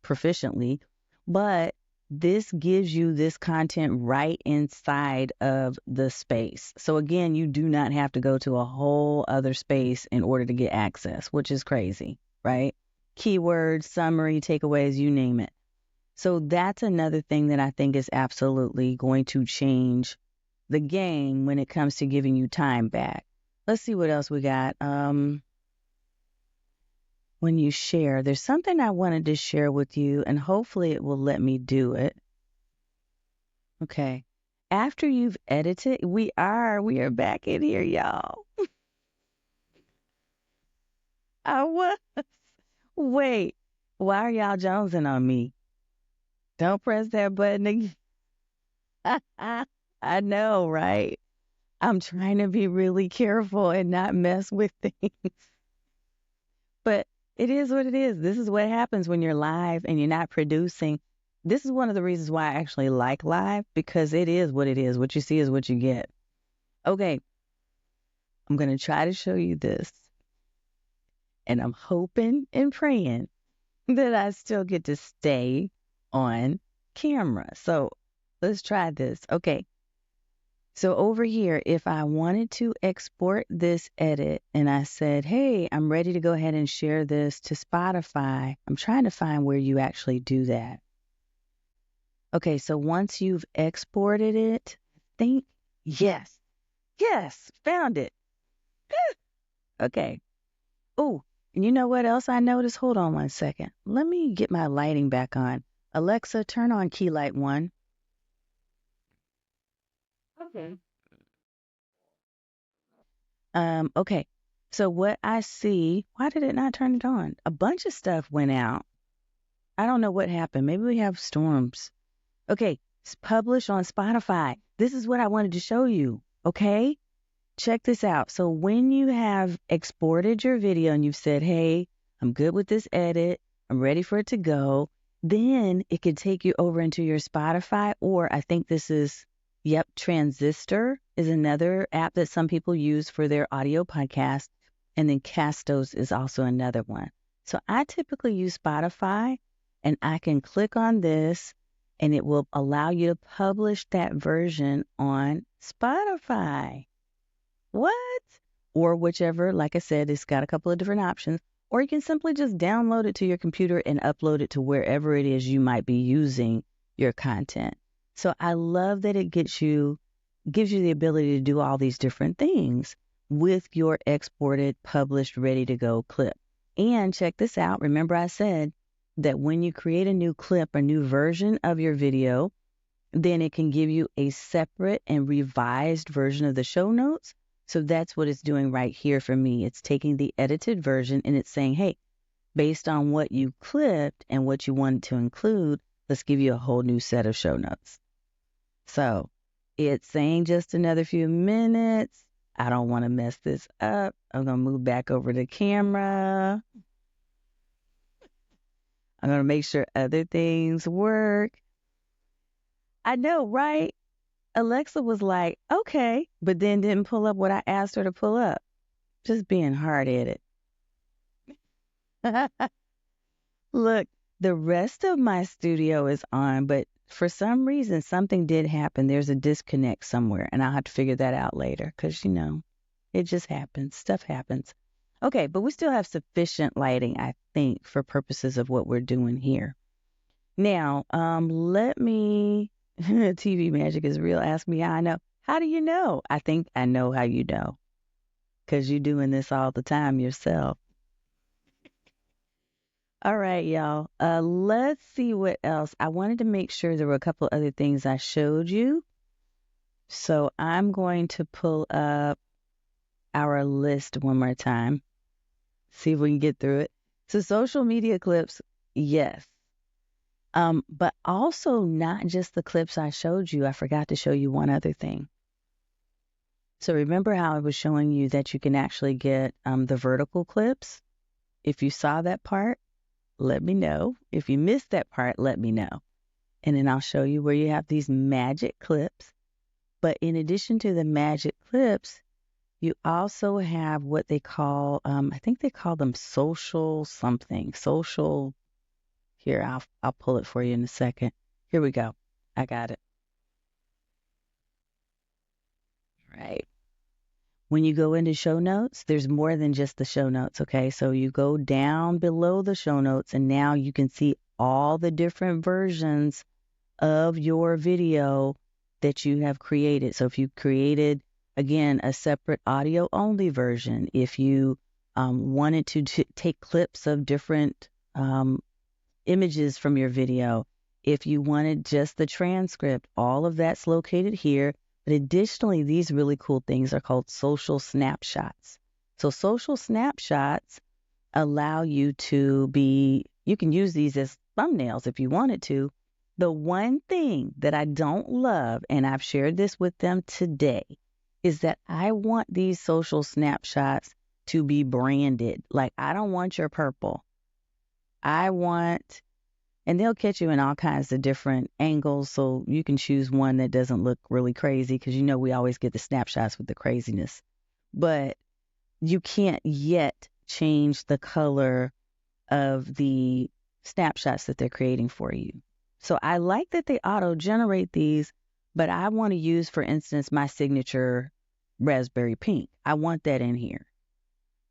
proficiently. But this gives you this content right inside of the space. So again, you do not have to go to a whole other space in order to get access, which is crazy, right? Keywords, summary, takeaways, you name it. So that's another thing that I think is absolutely going to change the game when it comes to giving you time back. Let's see what else we got. When you share, there's something I wanted to share with you, and hopefully it will let me do it. Okay. After you've edited, we are back in here, y'all. I was. Wait, why are y'all jonesing on me? Don't press that button again. I know, right? I'm trying to be really careful and not mess with things. But it is what it is. This is what happens when you're live and you're not producing. This is one of the reasons why I actually like live, because it is what it is. What you see is what you get. Okay. I'm going to try to show you this. And I'm hoping and praying that I still get to stay on camera. So let's try this. Okay. So over here, if I wanted to export this edit and I said, hey, I'm ready to go ahead and share this to Spotify, I'm trying to find where you actually do that. Okay, so once you've exported it, yes, found it. Okay. Oh, and you know what else I noticed? Hold on one second. Let me get my lighting back on. Alexa, turn on key light 1. Okay. Okay. So what I see, why did it not turn it on? A bunch of stuff went out. I don't know what happened. Maybe we have storms. Okay, it's published on Spotify. This is what I wanted to show you. Okay, check this out. So when you have exported your video and you've said, hey, I'm good with this edit, I'm ready for it to go, then it could take you over into your Spotify, or I think this is, Transistor is another app that some people use for their audio podcast. And then Castos is also another one. So I typically use Spotify, and I can click on this and it will allow you to publish that version on Spotify. What? Or whichever, like I said, it's got a couple of different options. Or you can simply just download it to your computer and upload it to wherever it is you might be using your content. So I love that it gives you the ability to do all these different things with your exported, published, ready to go clip. And check this out. Remember I said that when you create a new clip, a new version of your video, then it can give you a separate and revised version of the show notes. So that's what it's doing right here for me. It's taking the edited version and it's saying, hey, based on what you clipped and what you wanted to include, let's give you a whole new set of show notes. So it's saying just another few minutes. I don't want to mess this up. I'm going to move back over to camera. I'm going to make sure other things work. I know, right? Alexa was like, okay, but then didn't pull up what I asked her to pull up. Just being hard-headed. Look, the rest of my studio is on, but for some reason, something did happen. There's a disconnect somewhere, and I'll have to figure that out later because, it just happens. Stuff happens. Okay, but we still have sufficient lighting, I think, for purposes of what we're doing here. Now, let me... TV magic is real. Ask me how I know. How do you know? I think I know how you know because you're doing this all the time yourself. All right, y'all. Let's see what else. I wanted to make sure there were a couple other things I showed you. So I'm going to pull up our list one more time. See if we can get through it. So social media clips, yes. But also not just the clips I showed you. I forgot to show you one other thing. So remember how I was showing you that you can actually get the vertical clips? If you saw that part, let me know. If you missed that part, let me know. And then I'll show you where you have these magic clips. But in addition to the magic clips, you also have what they call, I think they call them social something. Social, here, I'll pull it for you in a second. Here we go. I got it. Right. When you go into show notes, there's more than just the show notes, okay? So you go down below the show notes, and now you can see all the different versions of your video that you have created. So if you created, again, a separate audio-only version, if you wanted to take clips of different images from your video, if you wanted just the transcript, all of that's located here. But additionally, these really cool things are called social snapshots. So social snapshots allow you to you can use these as thumbnails if you wanted to. The one thing that I don't love, and I've shared this with them today, is that I want these social snapshots to be branded. Like, I don't want your purple. And they'll catch you in all kinds of different angles, so you can choose one that doesn't look really crazy because we always get the snapshots with the craziness. But you can't yet change the color of the snapshots that they're creating for you. So I like that they auto-generate these, but I want to use, for instance, my signature raspberry pink. I want that in here.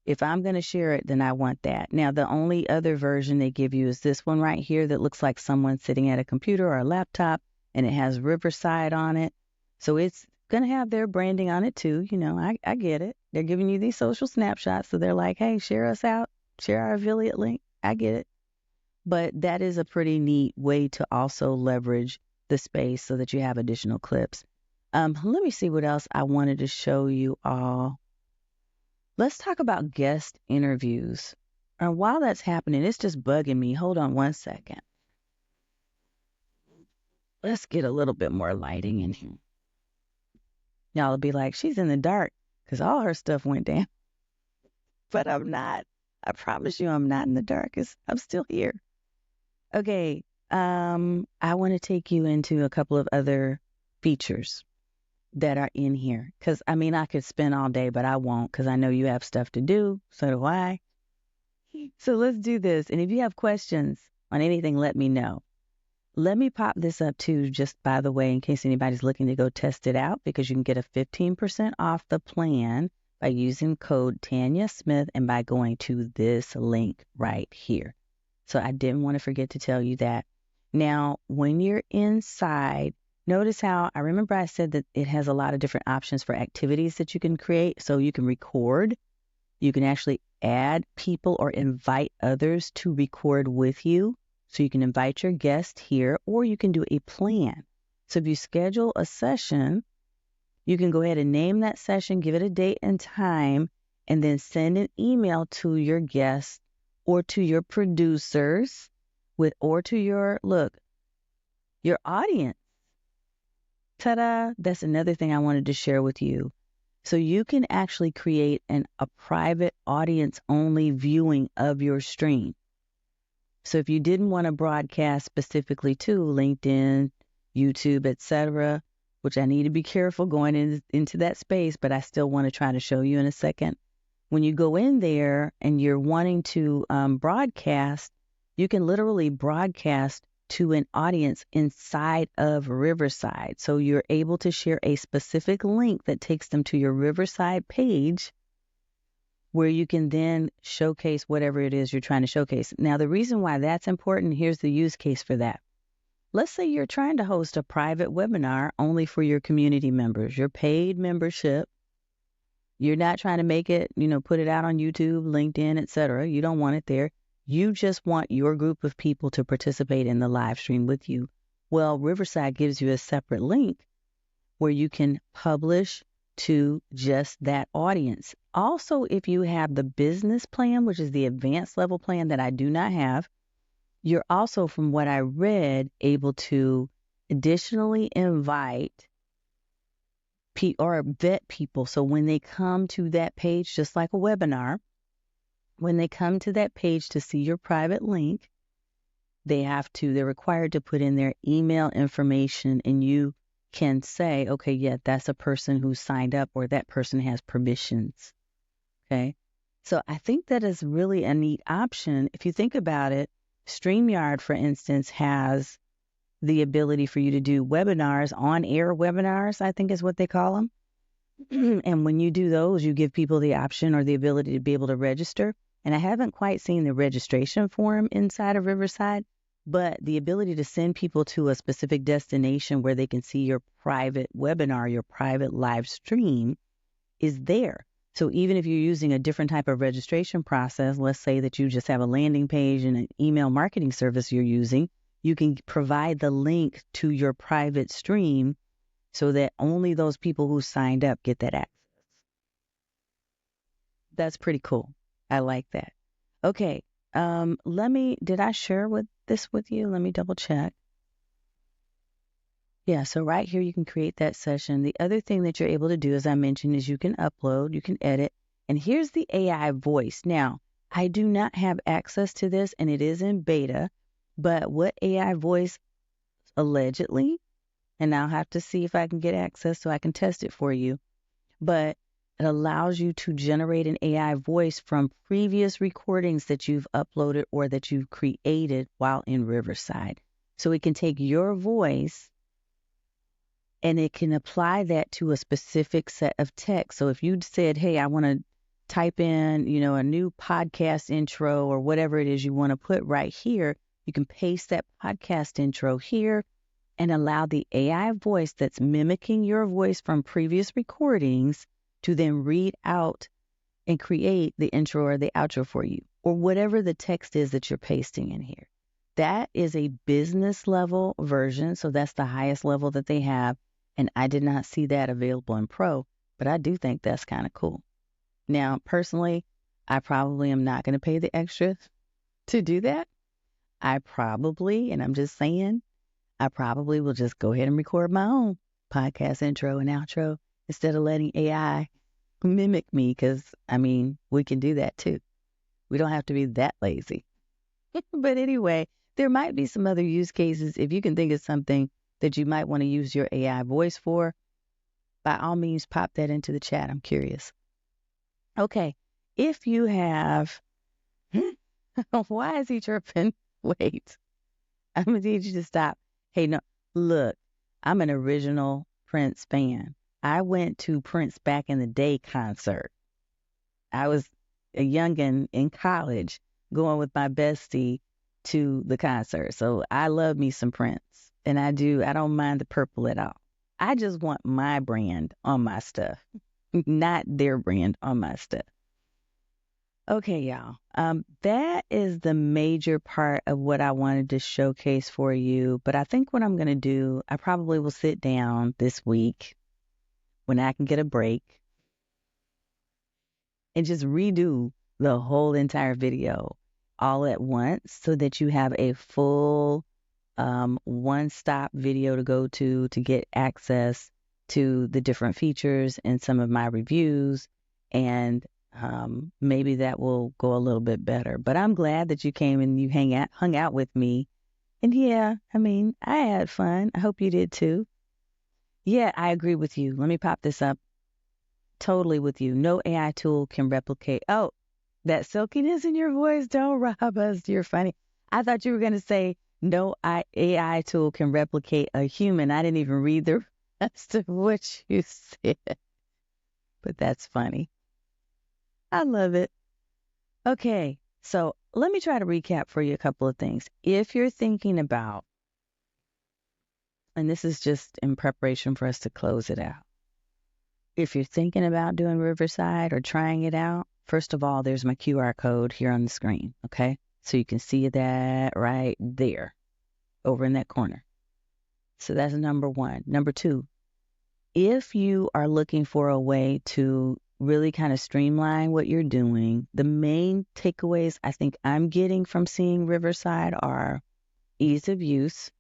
If I'm going to share it, then I want that. Now, the only other version they give you is this one right here that looks like someone sitting at a computer or a laptop, and it has Riverside on it. So it's going to have their branding on it too. You know, I get it. They're giving you these social snapshots. So they're like, hey, share us out, share our affiliate link. I get it. But that is a pretty neat way to also leverage the space so that you have additional clips. Let me see what else I wanted to show you all. Let's talk about guest interviews. And while that's happening, it's just bugging me. Hold on one second. Let's get a little bit more lighting in here. Y'all will be like, she's in the dark because all her stuff went down. But I'm not. I promise you I'm not in the darkest. I'm still here. Okay. I want to take you into a couple of other features that are in here. Because, I mean, I could spend all day, but I won't because I know you have stuff to do. So do I. So let's do this. And if you have questions on anything, let me know. Let me pop this up too, just by the way, in case anybody's looking to go test it out, because you can get a 15% off the plan by using code Tanya Smith and by going to this link right here. So I didn't want to forget to tell you that. Now, when you're inside, notice how I remember I said that it has a lot of different options for activities that you can create. So you can record, you can actually add people or invite others to record with you. So you can invite your guest here, or you can do a plan. So if you schedule a session, you can go ahead and name that session, give it a date and time, and then send an email to your guests or to your producers or to your audience. Ta-da! That's another thing I wanted to share with you. So you can actually create a private audience-only viewing of your stream. So if you didn't want to broadcast specifically to LinkedIn, YouTube, etc., which I need to be careful going into that space, but I still want to try to show you in a second. When you go in there and you're wanting to broadcast, you can literally broadcast to an audience inside of Riverside. So you're able to share a specific link that takes them to your Riverside page, where you can then showcase whatever it is you're trying to showcase. Now, the reason why that's important, here's the use case for that. Let's say you're trying to host a private webinar only for your community members, your paid membership. You're not trying to make it, put it out on YouTube, LinkedIn, etc. You don't want it there. You just want your group of people to participate in the live stream with you. Well, Riverside gives you a separate link where you can publish to just that audience. Also, if you have the business plan, which is the advanced level plan that I do not have, you're also, from what I read, able to additionally invite or vet people. So when they come to that page, just like a webinar, when they come to that page to see your private link, they're required to put in their email information, and you can say, okay, yeah, that's a person who signed up, or that person has permissions. Okay. So I think that is really a neat option. If you think about it, StreamYard, for instance, has the ability for you to do webinars, on-air webinars, I think is what they call them. And when you do those, you give people the option or the ability to be able to register. And I haven't quite seen the registration form inside of Riverside, but the ability to send people to a specific destination where they can see your private webinar, your private live stream is there. So even if you're using a different type of registration process, let's say that you just have a landing page and an email marketing service you're using, you can provide the link to your private stream so that only those people who signed up get that access. That's pretty cool. I like that. Okay. Did I share this with you? Let me double check. Yeah, so right here you can create that session. The other thing that you're able to do, as I mentioned, is you can upload, you can edit, and here's the AI voice. Now, I do not have access to this, and it is in beta, but what AI voice allegedly, and I'll have to see if I can get access so I can test it for you, but It allows you to generate an AI voice from previous recordings that you've uploaded or that you've created while in Riverside. So it can take your voice and it can apply that to a specific set of text. So if you said, hey, I want to type in, a new podcast intro or whatever it is you want to put right here, you can paste that podcast intro here and allow the AI voice that's mimicking your voice from previous recordings to then read out and create the intro or the outro for you, or whatever the text is that you're pasting in here. That is a business level version, so that's the highest level that they have, and I did not see that available in Pro, but I do think that's kind of cool. Now, personally, I probably am not going to pay the extra to do that. I probably, and I'm just saying, I probably will just go ahead and record my own podcast intro and outro instead of letting AI mimic me, because, we can do that too. We don't have to be that lazy. But anyway, there might be some other use cases. If you can think of something that you might want to use your AI voice for, by all means, pop that into the chat. I'm curious. Okay, if you have, why is he chirping? Wait, I'm going to need you to stop. Hey, no, look, I'm an original Prince fan. I went to Prince back in the day concert. I was a youngin' in college going with my bestie to the concert. So I love me some Prince. And I don't mind the purple at all. I just want my brand on my stuff, not their brand on my stuff. Okay, y'all. That is the major part of what I wanted to showcase for you. But I think what I'm going to do, I probably will sit down this week when I can get a break and just redo the whole entire video all at once so that you have a full one-stop video to go to get access to the different features and some of my reviews, and maybe that will go a little bit better. But I'm glad that you came and you hung out with me. And yeah, I had fun. I hope you did too. Yeah, I agree with you. Let me pop this up. Totally with you. No AI tool can replicate. Oh, that silkiness in your voice. Don't rob us. You're funny. I thought you were going to say no AI tool can replicate a human. I didn't even read the rest of what you said. But that's funny. I love it. Okay, so let me try to recap for you a couple of things. If you're thinking about, and this is just in preparation for us to close it out. If you're thinking about doing Riverside or trying it out, first of all, there's my QR code here on the screen, okay? So you can see that right there, over in that corner. So that's number one. Number two, if you are looking for a way to really kind of streamline what you're doing, the main takeaways I think I'm getting from seeing Riverside are ease of use,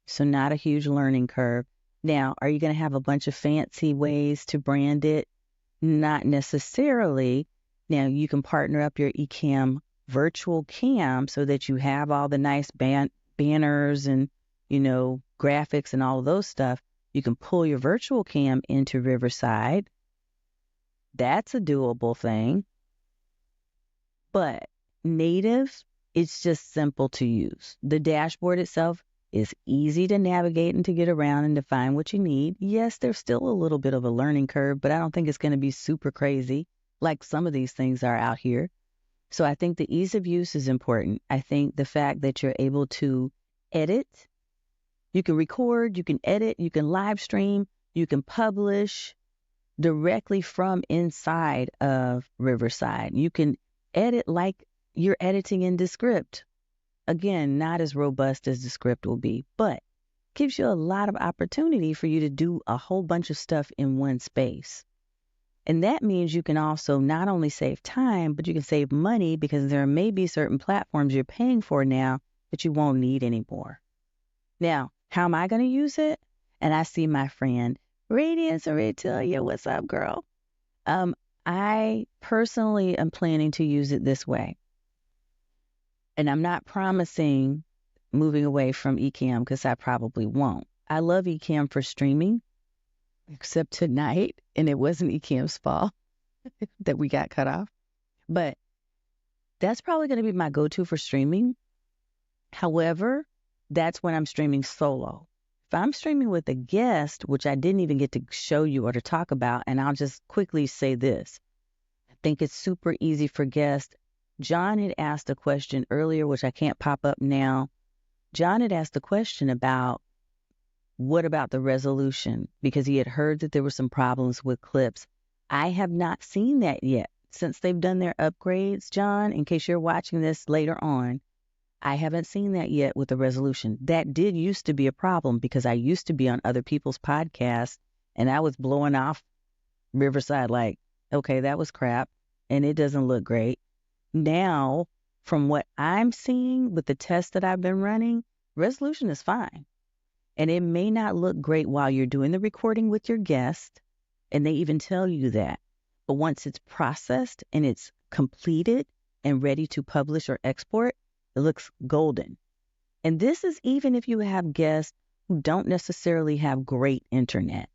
so not a huge learning curve. Now, are you going to have a bunch of fancy ways to brand it? Not necessarily. Now, you can partner up your eCam virtual cam so that you have all the nice banners and, graphics and all of those stuff. You can pull your virtual cam into Riverside. That's a doable thing. But native, it's just simple to use. The dashboard itself is easy to navigate and to get around and to find what you need. Yes, there's still a little bit of a learning curve, but I don't think it's going to be super crazy like some of these things are out here. So I think the ease of use is important. I think the fact that you're able to edit, you can record, you can edit, you can live stream, you can publish directly from inside of Riverside. You can edit like you're editing in Descript. Again, not as robust as Descript will be, but gives you a lot of opportunity for you to do a whole bunch of stuff in one space. And that means you can also not only save time, but you can save money because there may be certain platforms you're paying for now that you won't need anymore. Now, how am I going to use it? And I see my friend Radiance Aurelia. What's up, girl? I personally am planning to use it this way. And I'm not promising moving away from eCam because I probably won't. I love eCam for streaming. except tonight, and it wasn't Ekim's fault that we got cut off. But that's probably going to be my go-to for streaming. However, that's when I'm streaming solo. If I'm streaming with a guest, which I didn't even get to show you or to talk about, and I'll just quickly say this. I think it's super easy for guests. John had asked a question earlier, which I can't pop up now. John had asked a question about what about the resolution, because he had heard that there were some problems with clips. I have not seen that yet. Since they've done their upgrades, John, in case you're watching this later on, I haven't seen that yet with the resolution. That did used to be a problem because I used to be on other people's podcasts and I was blowing off Riverside like, okay, that was crap and it doesn't look great. Now, from what I'm seeing with the tests that I've been running, resolution is fine. And it may not look great while you're doing the recording with your guest, and they even tell you that. But once it's processed and it's completed and ready to publish or export, it looks golden. And this is even if you have guests who don't necessarily have great internet.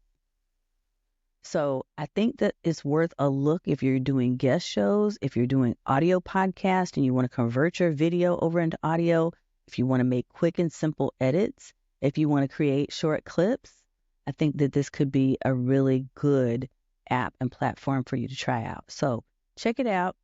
So I think that it's worth a look if you're doing guest shows, if you're doing audio podcast and you want to convert your video over into audio, if you want to make quick and simple edits, if you want to create short clips, I think that this could be a really good app and platform for you to try out. So check it out.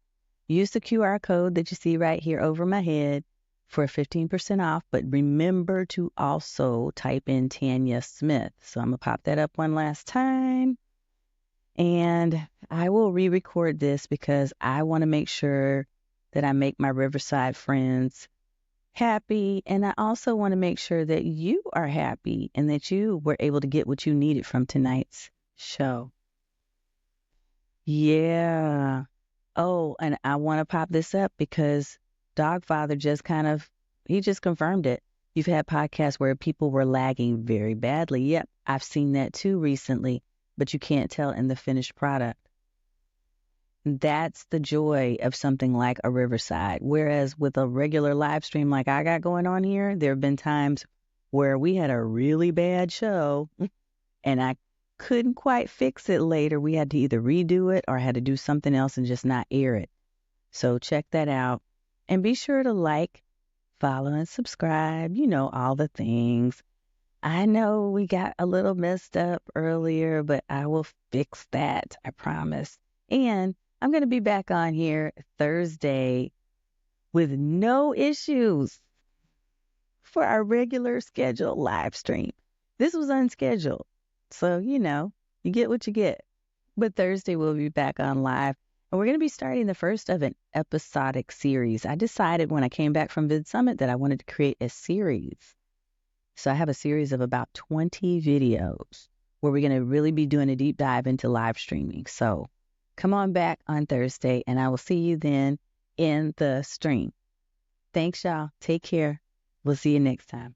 Use the QR code that you see right here over my head for 15% off, but remember to also type in Tanya Smith. So I'm going to pop that up one last time. And I will re-record this because I want to make sure that I make my Riverside friends happy. And I also want to make sure that you are happy and that you were able to get what you needed from tonight's show. Yeah. Oh, and I want to pop this up because Dogfather he just confirmed it. You've had podcasts where people were lagging very badly. Yep, I've seen that too recently, but you can't tell in the finished product. That's the joy of something like a Riverside. Whereas with a regular live stream like I got going on here, there have been times where we had a really bad show and I couldn't quite fix it later. We had to either redo it or had to do something else and just not air it. So check that out. And be sure to like, follow, and subscribe. You know, all the things. I know we got a little messed up earlier, but I will fix that. I promise. And I'm going to be back on here Thursday with no issues for our regular scheduled live stream. This was unscheduled. So, you know, you get what you get. But Thursday we'll be back on live. And we're going to be starting the first of an episodic series. I decided when I came back from Vid Summit that I wanted to create a series. So I have a series of about 20 videos where we're going to really be doing a deep dive into live streaming. So come on back on Thursday and I will see you then in the stream. Thanks, y'all. Take care. We'll see you next time.